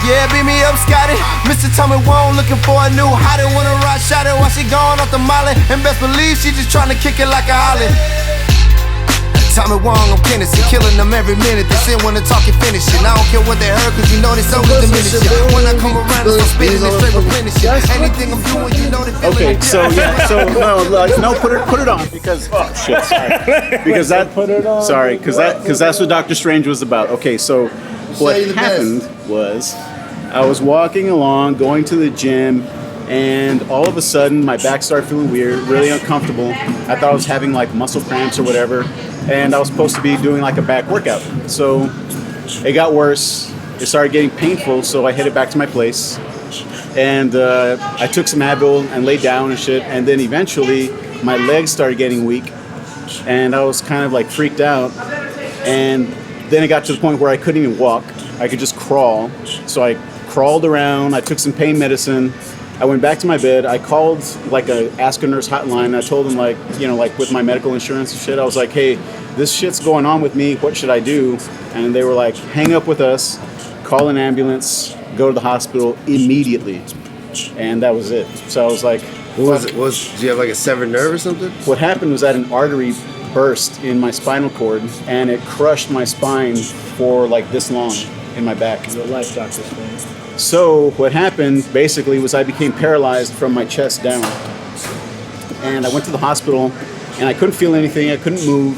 Yeah, beat me up, Scotty. Mr. Tommy Wong looking for a new hottie. Wanna ride shot it while she gone off the molly. And best believe she just trying to kick it like a holly. Tommy Wong, I'm Kennedy, killing them every minute. They say when they talk, you finish it. I don't care what they heard, cause you know they so good diminish it. When I come around, I'm spinning it straight replenish it. Anything I'm doing, you know they feel Okay, so yeah, so no, put it on because shit, sorry. Because that sorry, because that's what Doctor Strange was about. Okay, so what happened was I was walking along, going to the gym, and all of a sudden my back started feeling weird, really uncomfortable. I thought I was having like muscle cramps or whatever, and I was supposed to be doing like a back workout. So it got worse. It started getting painful, so I headed back to my place, and I took some Advil and laid down and shit, and then eventually my legs started getting weak, and I was kind of like freaked out, and then it got to the point where I couldn't even walk. I could just crawl. So I crawled around, I took some pain medicine, I went back to my bed, I called like a Ask a Nurse hotline, I told them like, you know, like with my medical insurance and shit, I was like, hey, this shit's going on with me, what should I do? And they were like, hang up with us, call an ambulance, go to the hospital immediately. And that was it. So I was like, what was it? Did you have like a severed nerve or something? What happened was that an artery burst in my spinal cord and it crushed my spine for like this long in my back. The life doctor's thing. So what happened basically was I became paralyzed from my chest down. And I went to the hospital and I couldn't feel anything, I couldn't move.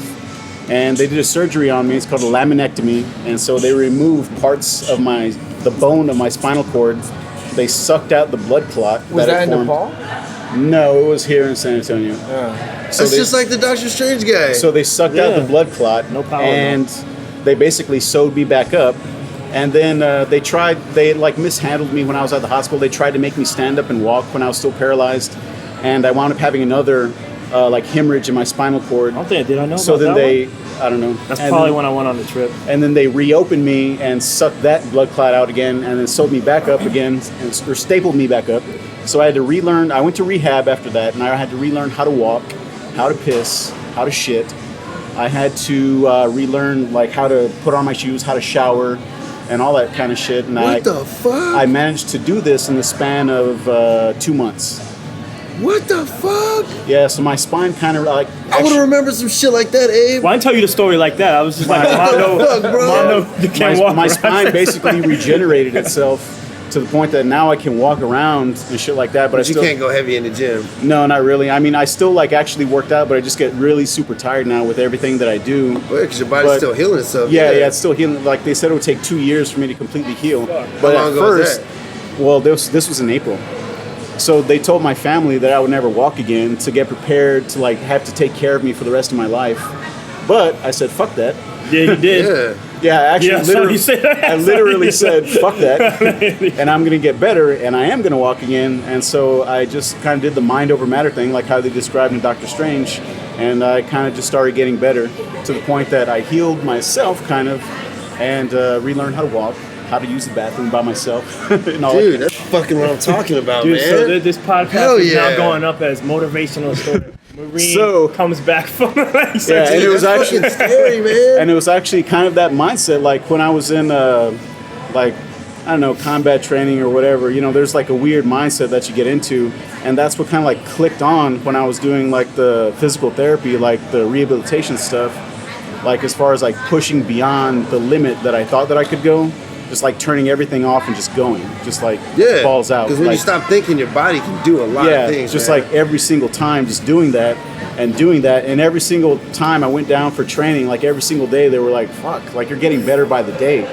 And they did a surgery on me, it's called a laminectomy. And so they removed parts of the bone of my spinal cord. They sucked out the blood clot. Was that in Nepal? No, it was here in San Antonio. Yeah. So it's just like the Doctor Strange guy. So they sucked out the blood clot, no power, and they basically sewed me back up. And then they like mishandled me when I was at the hospital. They tried to make me stand up and walk when I was still paralyzed. And I wound up having another like hemorrhage in my spinal cord. I don't think I did. I know so about then that I don't know. That's probably when I went on the trip. And then they reopened me and sucked that blood clot out again, and then sewed me back up again, or stapled me back up. So I had to relearn. I went to rehab after that, and I had to relearn how to walk, how to piss, how to shit. I had to relearn like how to put on my shoes, how to shower, and all that kind of shit. And what the fuck? I managed to do this in the span of 2 months. What the fuck? Yeah, so my spine kind of like... I would have remembered some shit like that, Abe. Well, I didn't tell you the story like that. I was just like, Armando, you can't walk my around. spine basically regenerated itself to the point that now I can walk around and shit like that. But I still can't go heavy in the gym. No, not really. I mean, I still like actually worked out, but I just get really super tired now with everything that I do. Well, because your body's still healing itself. Yeah, it's still healing. Like they said, it would take 2 years for me to completely heal. But how long ago was that? Well, this was in April. So they told my family that I would never walk again to get prepared to like have to take care of me for the rest of my life. But I said, fuck that. Yeah, you did. Yeah, actually, I literally said, fuck that, and I'm going to get better, and I am going to walk again. And so I just kind of did the mind over matter thing, like how they described in Doctor Strange, and I kind of just started getting better to the point that I healed myself, kind of, and relearned how to walk, how to use the bathroom by myself. And all Dude, that's fucking what I'm talking about, man. So this podcast is now going up as motivational story. Marine comes back from and it was actually scary, man. And it was actually kind of that mindset, like when I was in like I don't know, combat training or whatever, you know, there's like a weird mindset that you get into, and that's what kind of like clicked on when I was doing like the physical therapy, like the rehabilitation stuff, like as far as like pushing beyond the limit that I thought that I could go. Just like turning everything off and just going, just like balls out. Because when you stop thinking, your body can do a lot of things. Just man. like every single time, just doing that, and every single time I went down for training, like every single day, they were like, "Fuck!" Like you're getting better by the day.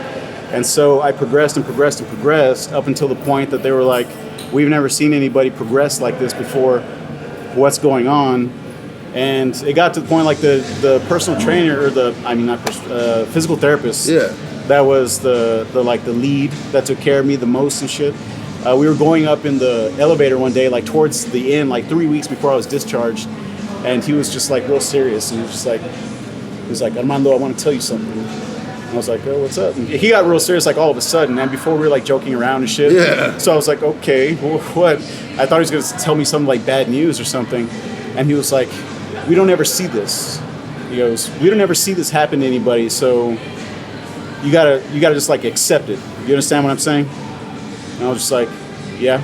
And so I progressed and progressed and progressed up until the point that they were like, "We've never seen anybody progress like this before. What's going on?" And it got to the point like the personal trainer or physical therapist. Yeah. That was the lead that took care of me the most and shit. We were going up in the elevator one day, like towards the end, like 3 weeks before I was discharged, and he was just like real serious, and he was like, Armando, I want to tell you something. And I was like, oh, what's up? And he got real serious like all of a sudden, and before we were like joking around and shit. Yeah. So I was like, okay, well, what? I thought he was gonna tell me some like bad news or something, and he was like, we don't ever see this. He goes, we don't ever see this happen to anybody, so. You gotta just like accept it. You understand what I'm saying? And I was just like, yeah,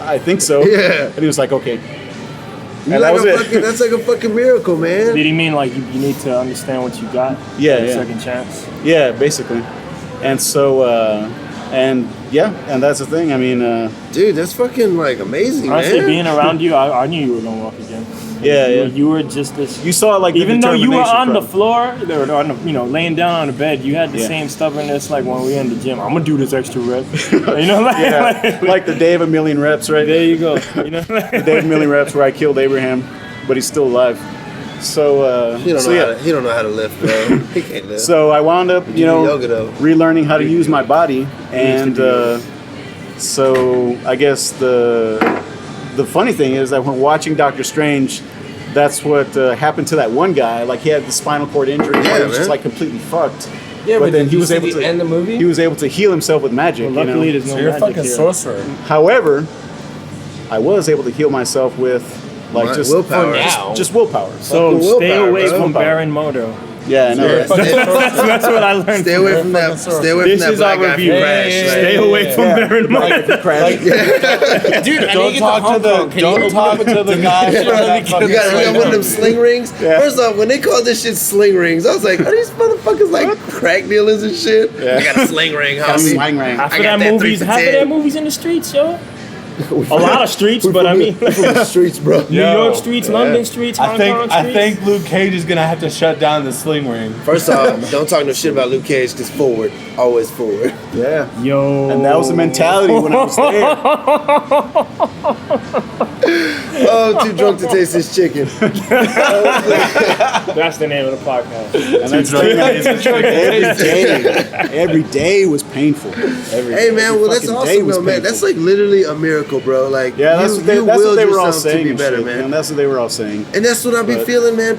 I think so. Yeah. And he was like, okay. And You that like was it. that's like a fucking miracle, man. Did he mean like you need to understand what you got? Yeah, a yeah. second chance. Yeah, basically. And so, and that's the thing. I mean, Dude, that's fucking like amazing, Honestly, man. being around you, I knew you were gonna walk again. yeah, yeah. You were just this. You saw like the Even though you were on the determination floor, or on the, laying down on the bed, you had the same stubbornness like when we were in the gym. I'm gonna do this extra rep. You know, like, yeah, like the day of a million reps, right? there you go. You know, The day of a million reps where I killed Abraham, but he's still alive. So, He don't know how to lift, bro. He can't lift. So I wound up, yoga, though. relearning how to use my body, and so I guess the funny thing is that when watching Doctor Strange, that's what happened to that one guy. Like he had the spinal cord injury, Yeah, he was just man. like completely fucked. Yeah, but then did he you was see able the to end of the movie? He was able to heal himself with magic. well, luckily there's no So you're a magic fucking here. sorcerer. However, I was able to heal myself with like just willpower. just willpower. So Fucking stay willpower, away bro. from Baron Moto. Yeah, I know. Yeah, right? That's what I learned. Stay away from that. Stay away This from is that black our guy review. from Crash. Yeah, like- Stay away from Baron Moto. Dude, I Don't talk to the guy. You got one of them sling rings. Yeah. First off, when they called this shit sling rings, I was like, are these motherfuckers like crack dealers and shit? Yeah. I got a sling ring, Got homie. slang ring. Half I of got that that movies, 3 for half of 10. that movies in the streets, yo. A lot of streets, but I mean, From the streets, bro. New York streets, London streets, Hong Kong I streets. think Luke Cage is gonna have to shut down the sling ring. First off, don't talk no shit about Luke Cage, because forward, always forward. Yeah. Yo. And that was the mentality when I was there. Oh, too drunk to taste this chicken. That's the name of the podcast. And that's every day was painful. Hey man, well that's fucking day awesome was though, man. painful. That's like literally a miracle, bro. Like Yeah, that's what they willed were all yourself saying. to be and better, shit, man. And that's what they were all saying. And that's what I be But- feeling, man.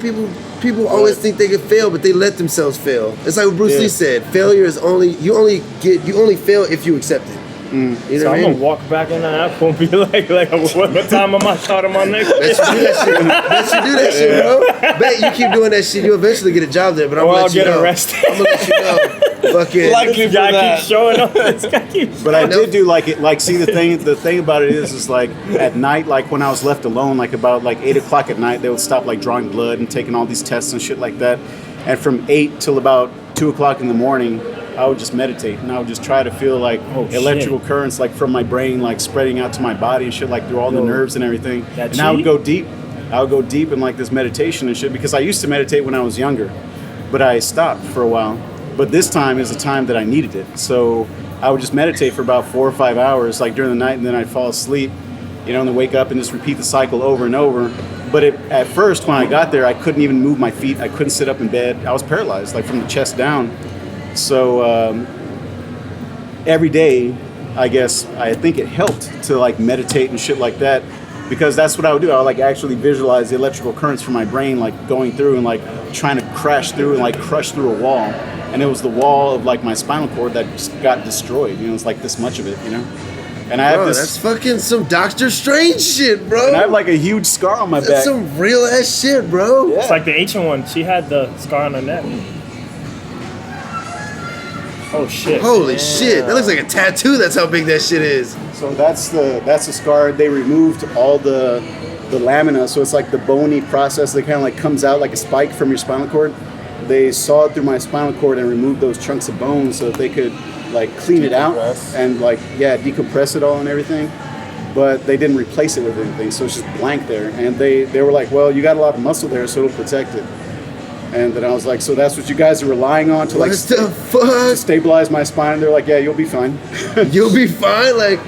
People always think they can fail, but they let themselves fail. It's like what Bruce Yeah. Lee said: failure is you only fail if you accept it. You know So what I'm I gonna mean? walk back in and I won't be like what time am I starting my next? Bet you do that shit. Bet you do that shit, bro. Bet you keep doing that shit, you eventually get a job there. But I'm Or gonna I'll let you get know. arrested. I'm gonna let you know. Fucking This guy keeps showing up. This guy keeps. But I did do like it. Like, see, the thing about it is like at night, like when I was left alone, like about like 8 o'clock at night, they would stop like drawing blood and taking all these tests and shit like that. And from 8 till about 2 o'clock in the morning, I would just meditate and I would just try to feel like electrical currents like from my brain like spreading out to my body and shit, like through all the nerves and everything. That And I would chi? go deep. I would go deep in like this meditation and shit because I used to meditate when I was younger, but I stopped for a while. But this time is the time that I needed it. So I would just meditate for about 4 or 5 hours, like during the night, and then I'd fall asleep, and then wake up and just repeat the cycle over and over. But at first, when I got there, I couldn't even move my feet. I couldn't sit up in bed. I was paralyzed, like from the chest down. So every day, I guess, I think it helped to like meditate and shit like that. Because that's what I would do. I would like actually visualize the electrical currents from my brain like going through and like trying to crash through and like crush through a wall. And it was the wall of like my spinal cord that just got destroyed. It's like this much of it, And I have bro, this. that's fucking some Doctor Strange shit, bro. And I have like a huge scar on my That's back. some real ass shit, bro. It's like the ancient one. She had the scar on her neck. Oh shit! Holy shit, that looks like a tattoo. That's how big that shit is. So that's the scar. They removed all the lamina, so it's like the bony process that kind of like comes out like a spike from your spinal cord. They sawed through my spinal cord and removed those chunks of bone so that they could like clean it out and like decompress it all and everything. But they didn't replace it with anything, so it's just blank there. And they were like, well, you got a lot of muscle there, so it'll protect it. And then I was like, so that's what you guys are relying on to like What the to fuck? stabilize my spine? They're like, yeah, you'll be fine. You'll be fine. Like,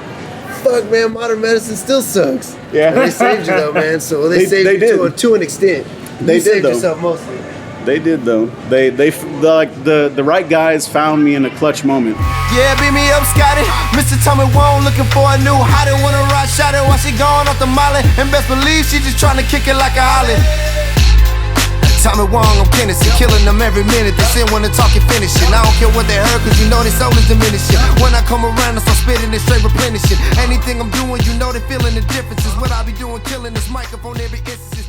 fuck, man. Modern medicine still sucks. Yeah. They saved you though, man. So they saved they you did. to an extent. They You did, saved though. yourself mostly. They did though. The right guys found me in a clutch moment. Yeah, beat me up, Scotty. Mr. Tommy Wong looking for a new hottie. Wanna ride shot it while she gone off the molly. And best believe she just tryna kick it like a holly. Tommy Wong, I'm Kennedy, killing them every minute. They say when they talk, you finish it. I don't care what they heard, cause you know they soul is diminishing. When I come around, I start spitting and straight replenishing. Anything I'm doing, you know they feeling the differences. What I be doing, killing this microphone every instance.